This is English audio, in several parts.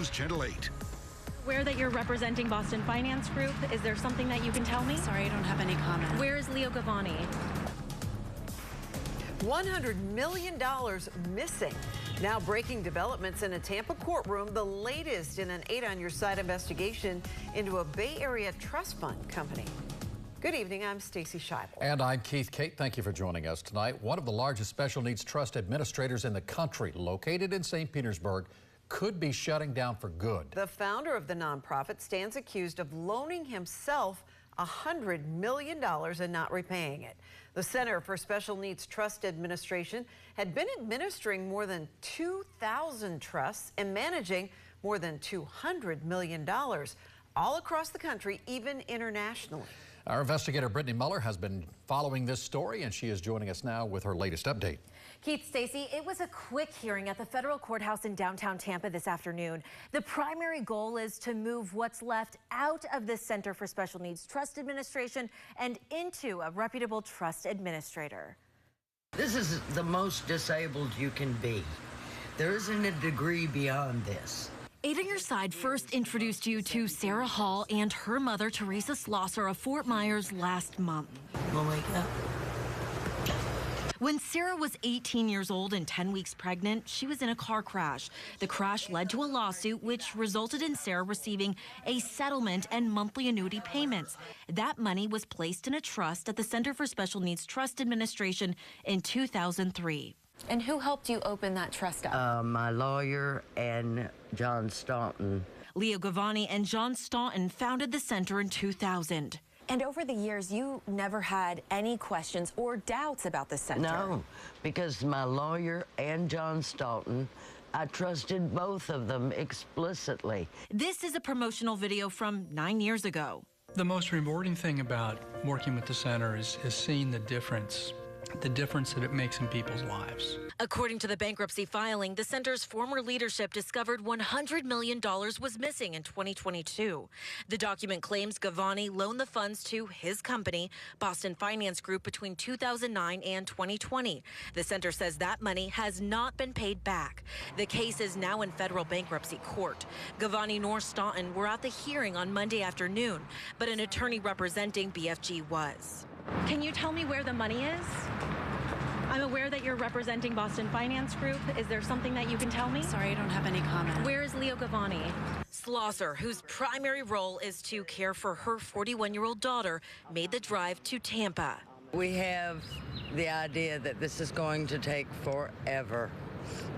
News Channel 8. Aware that you're representing Boston Finance Group. Is there something that you can tell me? Sorry, I don't have any comment. Where is Leo Gavani? $100 million missing. Now breaking developments in a Tampa courtroom, the latest in an 8 on Your Side investigation into a Bay Area trust fund company. Good evening, I'm Stacy Scheibel. And I'm Keith Kate. Thank you for joining us tonight. One of the largest special needs trust administrators in the country, located in St. Petersburg, could be shutting down for good. The founder of the nonprofit stands accused of loaning himself $100 million and not repaying it. The Center for Special Needs Trust Administration had been administering more than 2,000 trusts and managing more than $200 million all across the country, even internationally. Our investigator Brittany Muller has been following this story, and she is joining us now with her latest update. Keith, Stacy, it was a quick hearing at the federal courthouse in downtown Tampa this afternoon. The primary goal is to move what's left out of the Center for Special Needs Trust Administration and into a reputable trust administrator. This is the most disabled you can be. There isn't a degree beyond this. 8 on Your Side first introduced you to Sarah Hall and her mother, Teresa Slosser, of Fort Myers last month. We'll wake up. When Sarah was 18 years old and 10 weeks pregnant, she was in a car crash. The crash led to a lawsuit which resulted in Sarah receiving a settlement and monthly annuity payments. That money was placed in a trust at the Center for Special Needs Trust Administration in 2003. And who helped you open that trust up? My lawyer and John Staunton. Leo Gavani and John Staunton founded the center in 2000. And over the years, you never had any questions or doubts about the center. No, because my lawyer and John Staunton, I trusted both of them explicitly. This is a promotional video from 9 years ago. The most rewarding thing about working with the center is seeing the difference that it makes in people's lives. According to the bankruptcy filing, the center's former leadership discovered $100 million was missing in 2022. The document claims Gavani loaned the funds to his company, Boston Finance Group, between 2009 and 2020. The center says that money has not been paid back. The case is now in federal bankruptcy court. Gavani nor Staunton were at the hearing on Monday afternoon, but an attorney representing BFG was. Can you tell me where the money is? I'm aware that you're representing Boston Finance Group. Is there something that you can tell me? Sorry, I don't have any comment. Where is Leo Gavani? Slosser, whose primary role is to care for her 41-year-old daughter, made the drive to Tampa. We have the idea that this is going to take forever.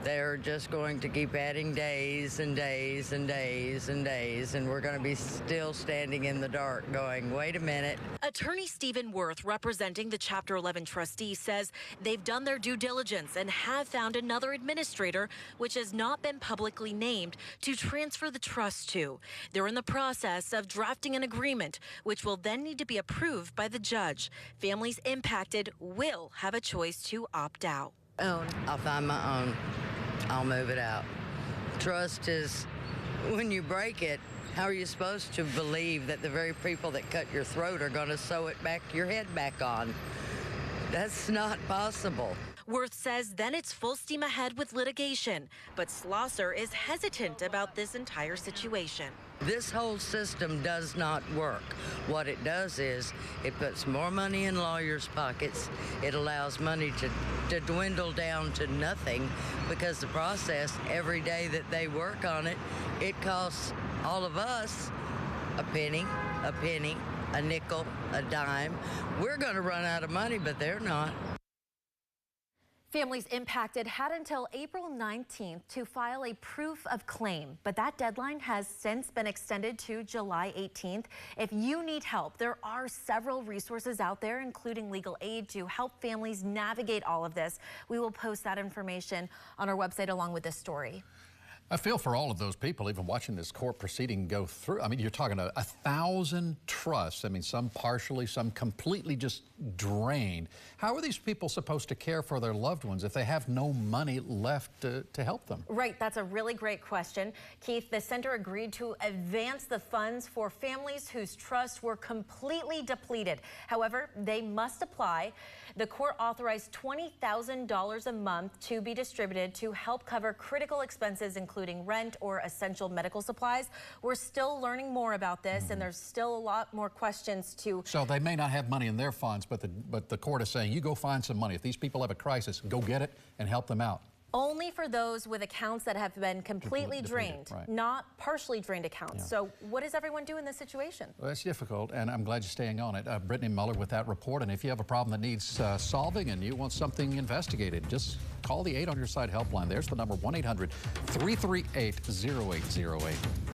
They're just going to keep adding days and days and days and days, and we're going to be still standing in the dark going, wait a minute. Attorney Stephen Worth, representing the Chapter 11 trustee, says they've done their due diligence and have found another administrator, which has not been publicly named, to transfer the trust to. They're in the process of drafting an agreement, which will then need to be approved by the judge. Families impacted will have a choice to opt out. I'll find my own. I'll move it out. Trust is, when you break it, how are you supposed to believe that the very people that cut your throat are going to sew it back, your head back on? That's not possible. Worth says then it's full steam ahead with litigation, but Slosser is hesitant about this entire situation. This whole system does not work. What it does is it puts more money in lawyers' pockets. It allows money to dwindle down to nothing because the process, every day that they work on it, it costs all of us a penny, a nickel, a dime. We're going to run out of money, but they're not. Families impacted had until April 19th to file a proof of claim, but that deadline has since been extended to July 18th. If you need help, there are several resources out there, including legal aid, to help families navigate all of this. We will post that information on our website along with this story. I feel for all of those people, even watching this court proceeding go through. I mean, you're talking 1,000 trusts. I mean, some partially, some completely just drained. How are these people supposed to care for their loved ones if they have no money left to help them? Right, that's a really great question. Keith, the center agreed to advance the funds for families whose trusts were completely depleted. However, they must apply. The court authorized $20,000 a month to be distributed to help cover critical expenses, including including rent or essential medical supplies. We're still learning more about this, and there's still a lot more questions to... So they may not have money in their funds, but the court is saying, you go find some money. If these people have a crisis, go get it and help them out. Only for those with accounts that have been completely drained, right. not partially drained accounts. Yeah. So what does everyone do in this situation? Well, it's difficult, and I'm glad you're staying on it. Brittany Muller with that report. And if you have a problem that needs solving and you want something investigated, just call the 8 on your side helpline. There's the number, 1-800-338-0808.